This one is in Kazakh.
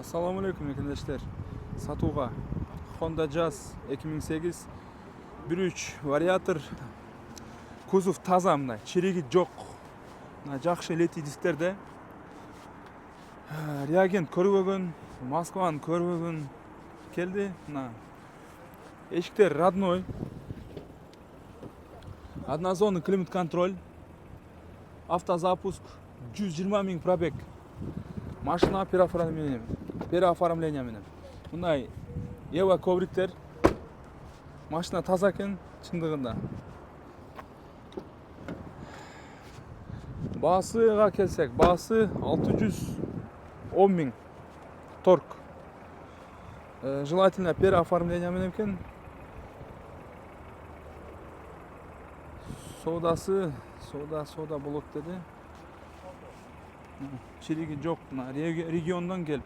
Assalamu alaikum arkadaşlar. Satuğa Honda Jazz 2008 1.3 variatör. Kuzov таза, мына череги жоқ. Мына жақсы лети дисктerde реагент көрбөгөн, Москваны көрбөгөн келди. Мына эшиктер родной. Однозонный климат контроль. Автозапуск 120 000 пробег. Машина переоформление менен. Мындай Ева ковриктер. Машина таза экен чындыгында. Басыга келсек, басы 610 000 торг. Желательно переоформление менен экен. Содасы, болот деди. Чириги жок, региондон келип.